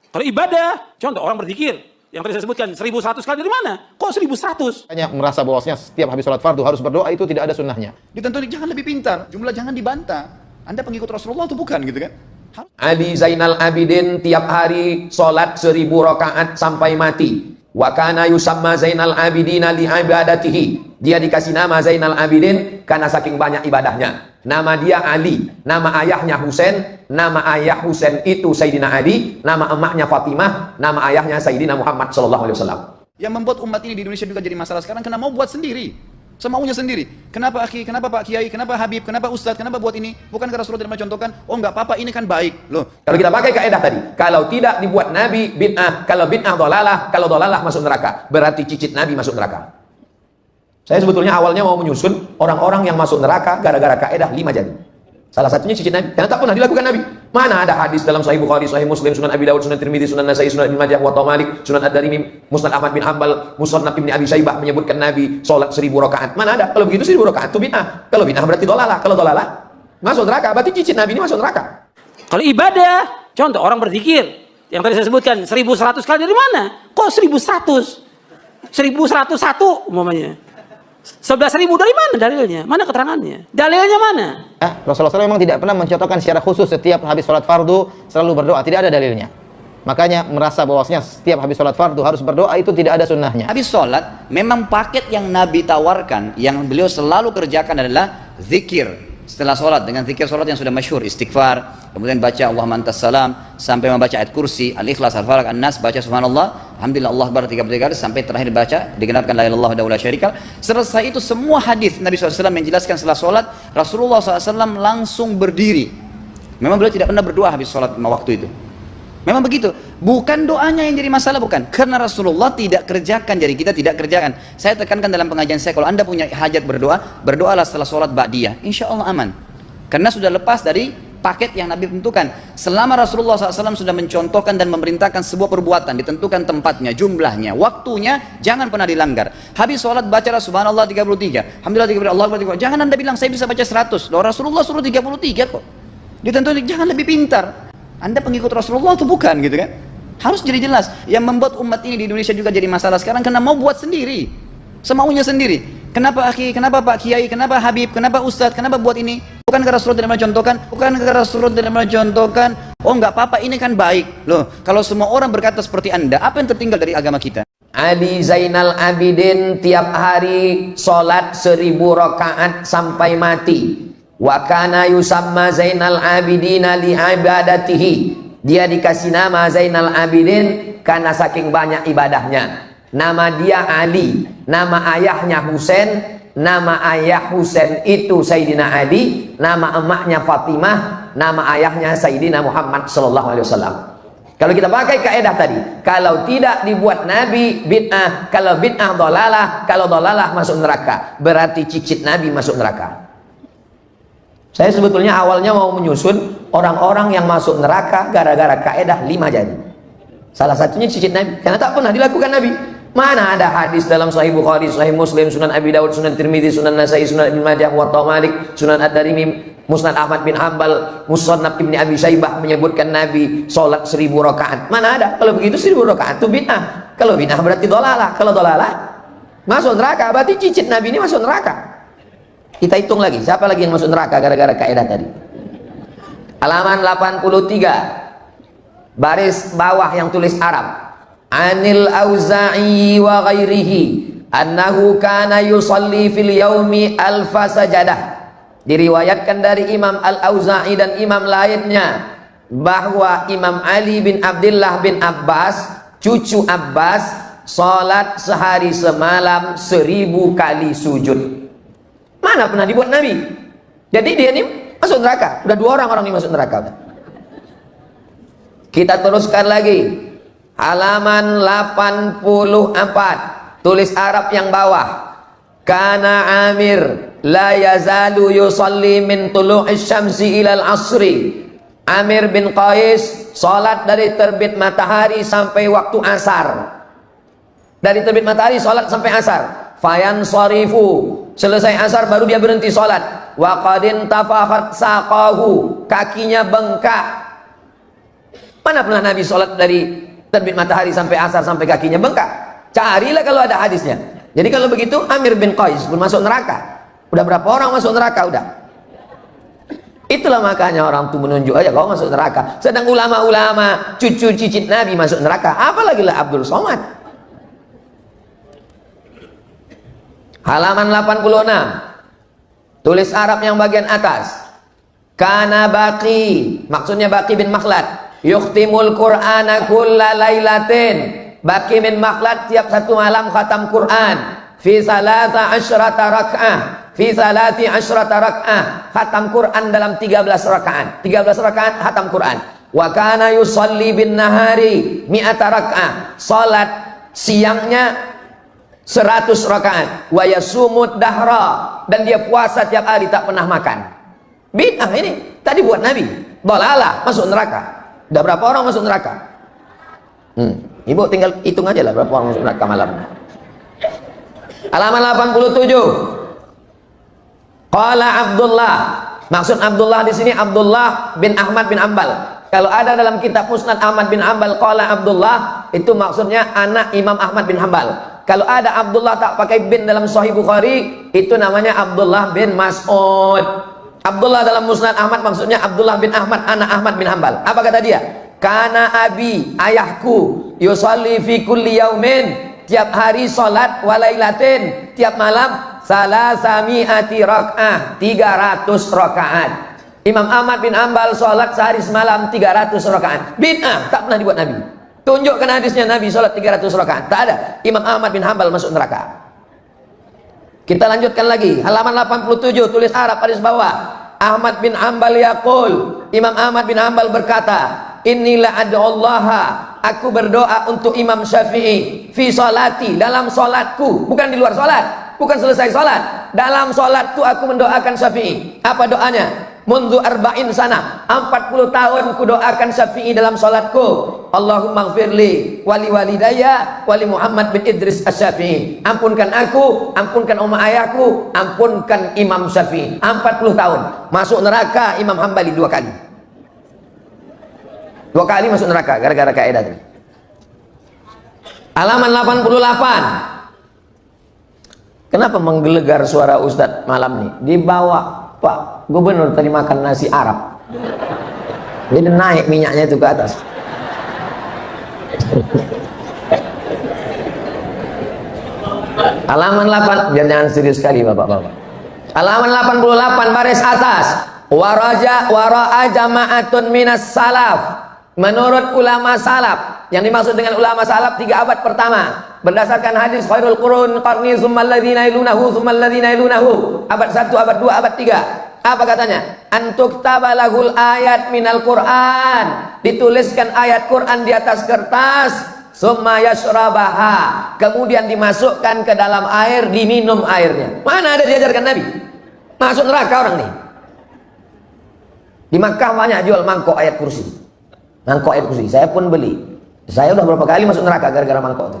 Kalau ibadah, contoh orang berzikir, yang tadi saya sebutkan 1100 kali dari mana? Kok 1100? Hanya merasa bahwasanya setiap habis sholat fardu harus berdoa, itu tidak ada sunnahnya. Ditentukan jangan lebih pintar, jumlah jangan dibantah. Anda pengikut Rasulullah atau bukan gitu kan? Ali Zainal Abidin tiap hari sholat 1000 rakaat sampai mati. Wa kana yusamma Zainal Abidin li ibadatihi. Dia dikasih nama Zainal Abidin karena saking banyak ibadahnya. Nama dia Ali, nama ayahnya Husain, nama ayah Husain itu Sayyidina Ali, nama emaknya Fatimah, nama ayahnya Sayyidina Muhammad sallallahu alaihi wasallam. Yang membuat umat ini di Indonesia juga jadi masalah sekarang karena mau buat sendiri. Semaunya sendiri. Kenapa akhi, kenapa Pak Kiai, kenapa Habib, kenapa Ustadz, kenapa buat ini? Bukankah Rasulullah tidak mencontohkan? Oh enggak apa-apa, ini kan baik. Loh, kalau kita pakai kaidah tadi, kalau tidak dibuat Nabi bid'ah, kalau bid'ah dolalah, kalau dolalah masuk neraka, berarti cicit Nabi masuk neraka. Saya sebetulnya awalnya mau menyusun orang-orang yang masuk neraka gara-gara kaidah 5 jadi. Salah satunya cicit Nabi, karena tak pernah dilakukan Nabi. Mana ada hadis dalam Sahih Bukhari, Sahih Muslim, Sunan Abi Dawud, Sunan Tirmidzi, Sunan Nasai, Sunan Ibnu Majah, Muwatta Malik, Sunan Ad-Darimi, Musnad Ahmad bin Hanbal, Musnad Ibnu Abi Syaibah menyebutkan Nabi sholat 1000 rakaat. Mana ada? Kalau begitu 1000 rakaat itu bid'ah. Kalau bid'ah berarti dolalah. Kalau dolalah masuk neraka, berarti cicit Nabi ini masuk neraka. Kalau ibadah, contoh orang berzikir, yang tadi saya sebutkan 1100 kali dari mana? Kok 1100? 1101 umpamanya. 11.000 dari mana dalilnya? Mana keterangannya? Dalilnya mana? Rasulullah SAW memang tidak pernah mencontohkan secara khusus setiap habis sholat fardu selalu berdoa, tidak ada dalilnya. Makanya merasa bahwasanya setiap habis sholat fardu harus berdoa, itu tidak ada sunnahnya. habis sholat, memang paket yang Nabi tawarkan, yang beliau selalu kerjakan adalah zikir. Setelah sholat, dengan zikir sholat yang sudah masyhur, istighfar, kemudian baca Allahumma antas salam, sampai membaca ayat kursi, al-ikhlas, al-falaq, an-nas, baca subhanallah, alhamdulillah, Allah akbar 33 kali, sampai terakhir baca, digenapkan la ilaha illallah wahdahu la syarika. Selesai itu semua hadis Nabi SAW menjelaskan setelah sholat, Rasulullah SAW langsung berdiri. Memang beliau tidak pernah berdoa habis sholat waktu itu. Memang begitu. Bukan doanya yang jadi masalah, bukan. Karena Rasulullah tidak kerjakan, jadi kita tidak kerjakan. Saya tekankan dalam pengajian saya, kalau Anda punya hajat berdoa, berdoalah setelah sholat ba'diyah. Insya Allah aman. Karena sudah lepas dari paket yang Nabi tentukan. Selama Rasulullah SAW sudah mencontohkan dan memerintahkan sebuah perbuatan, ditentukan tempatnya, jumlahnya, waktunya, jangan pernah dilanggar. Habis sholat bacalah subhanallah 33, alhamdulillah 33, Allah akbar 33. Jangan Anda bilang saya bisa baca 100. Loh, Rasulullah suruh 33 kok. Ditentukan, jangan lebih pintar. Anda pengikut Rasulullah atau bukan gitu kan? Harus jadi jelas. Yang membuat umat ini di Indonesia juga jadi masalah sekarang karena mau buat sendiri. Semaunya sendiri. Kenapa akhi, kenapa Pak Kiai, kenapa Habib, kenapa Ustadz, kenapa buat ini? Bukankah Rasulullah tidak mencontohkan? Bukankah Rasulullah tidak mencontohkan? Oh enggak apa-apa, ini kan baik. Loh, kalau semua orang berkata seperti Anda, apa yang tertinggal dari agama kita? Ali Zainal Abidin tiap hari sholat 1000 rakaat sampai mati. Wa kana yusamma Zainal Abidin li ibadatihi. Dia dikasih nama Zainal Abidin karena saking banyak ibadahnya. Nama dia Ali, nama ayahnya Husain, nama ayah Husain itu Sayyidina Ali, nama emaknya Fatimah, nama ayahnya Sayyidina Muhammad sallallahu alaihi wasallam. Kalau kita pakai kaidah tadi, kalau tidak dibuat Nabi bid'ah, kalau bid'ah dolalah, kalau dolalah masuk neraka, berarti cicit Nabi masuk neraka. Saya sebetulnya awalnya mau menyusun orang-orang yang masuk neraka gara-gara kaidah 5 jadi. Salah satunya cicit Nabi, karena tak pernah dilakukan Nabi. Mana ada hadis dalam Sahih Bukhari, Sahih Muslim, Sunan Abi Dawud, Sunan Tirmidzi, Sunan Nasai, Sunan Ibnu Majah, Muwatta Malik, Sunan Ad-Darimi, Musnad Ahmad bin Hanbal, Musnad Ibnu Abi Syaibah menyebutkan Nabi sholat 1000 rakaat. Mana ada? Kalau begitu 1000 rakaat itu bid'ah. Kalau bid'ah berarti dolalah. Kalau dolalah masuk neraka, berarti cicit Nabi ini masuk neraka. Kita hitung lagi, siapa lagi yang masuk neraka gara-gara kaidah tadi? Halaman 83, baris bawah yang tulis Arab. Anil Auza'i wa ghairihi annahu kana yusalli fil yaumi alfa sajadah. Diriwayatkan dari Imam Al-Auza'i dan imam lainnya bahwa Imam Ali bin Abdullah bin Abbas, cucu Abbas, salat sehari semalam 1000 kali sujud. Mana pernah dibuat Nabi? Jadi dia ini masuk neraka. Udah 2 orang ini masuk neraka. Kita teruskan lagi. Halaman 84, tulis Arab yang bawah. Kana Amir la yazalu yusalli min tulu'is syamsi ilal asri. Amir bin Qais salat dari terbit matahari sampai waktu asar. Dari terbit matahari salat sampai asar. Fayan sharifu, selesai asar baru dia berhenti sholat. Wa qadin tafakhat saqahu, kakinya bengkak. Mana pernah Nabi sholat dari terbit matahari sampai asar sampai kakinya bengkak? Carilah kalau ada hadisnya. Jadi kalau begitu Amir bin Qais pun masuk neraka. Udah berapa orang masuk neraka udah? Itulah makanya orang tuh menunjuk aja kau masuk neraka. Sedang ulama-ulama cucu cicit Nabi masuk neraka, apalagi lah Abdul Somad. Halaman 86. Tulis Arab yang bagian atas. Kana Baqi, maksudnya Baqi bin Makhlad, yukhtimul Qur'ana kulla lailatin. Baqi bin Makhlad tiap satu malam khatam Quran fi salasa asyrata rak'ah, fi salati asyrata rak'ah, khatam Quran dalam 13 rakaat. 13 rakaat khatam Quran. Wa kana yusalli bin nahari mi'ata rak'ah, salat siangnya 100 rakaat. Wa yasumud dahra, dan dia puasa tiap hari tak pernah makan. Bid'ah ini tadi buat Nabi. Dalalah, masuk neraka. Udah berapa orang masuk neraka? Ibu tinggal hitung aja lah berapa orang masuk neraka malam. Halaman 87. Qala Abdullah. Maksud Abdullah di sini Abdullah bin Ahmad bin Ambal. Kalau ada dalam kitab Musnad Ahmad bin Ambal qala Abdullah, itu maksudnya anak Imam Ahmad bin Hambal. Kalau ada Abdullah tak pakai bin dalam Sahih Bukhari, itu namanya Abdullah bin Mas'ud. Abdullah dalam Musnad Ahmad maksudnya Abdullah bin Ahmad anak Ahmad bin Hambal. Apa kata dia? Kana abi, ayahku, yusalli fi kulli yaumin, tiap hari salat walailatin, tiap malam salasami'ati rak'ah, 300 rakaat. Imam Ahmad bin Hambal salat sehari semalam 300 rakaat. Bid'ah, tak pernah dibuat Nabi. Tunjukkan hadisnya Nabi salat 300 rakaat. Tak ada. Imam Ahmad bin Hambal masuk neraka. Kita lanjutkan lagi, halaman 87, tulis Arab hadis bawah. Ahmad bin Hambal yaqul, Imam Ahmad bin Hambal berkata, inilah ad'ullaha, aku berdoa untuk Imam Syafi'i fi salati, dalam salatku, bukan di luar salat, bukan selesai salat, dalam salatku aku mendoakan Syafi'i. Apa doanya? Mundu arba'in sana, 40 tahun ku doakan Syafi'i dalam salatku. Allahumma gfirli wali walidayya wali Muhammad bin Idris Asy-Syafi'i. Ampunkan aku, ampunkan umat ayahku, ampunkan Imam Syafi'i. 40 tahun. Masuk neraka Imam Hambali 2 kali. 2 kali masuk neraka gara-gara kaidah tadi. Halaman 88. Kenapa menggelegar suara Ustadz malam nih? Dibawa Pak Gubernur tadi makan nasi Arab, jadi naik minyaknya itu ke atas. Halaman 8, jangan serius sekali bapak-bapak. Halaman 88 baris atas. Wara'a jama'atun minas salaf. Menurut ulama salaf, yang dimaksud dengan ulama salaf 3 abad pertama, berdasarkan hadis khairul qurun qarni tsummal ladzina yalunahu tsummal ladzina yalunahu, abad 1, abad 2, abad 3. Apa katanya? Antuktaba lahul ayat minal Qur'an, dituliskan ayat Quran di atas kertas, summa yashrabaha, kemudian dimasukkan ke dalam air, diminum airnya. Mana ada diajarkan Nabi? Masuk neraka orang nih. Di Makkah banyak jual mangkok ayat kursi. Mangkok ayat kursi, saya pun beli. Saya udah berapa kali masuk neraka gara-gara mangkok itu.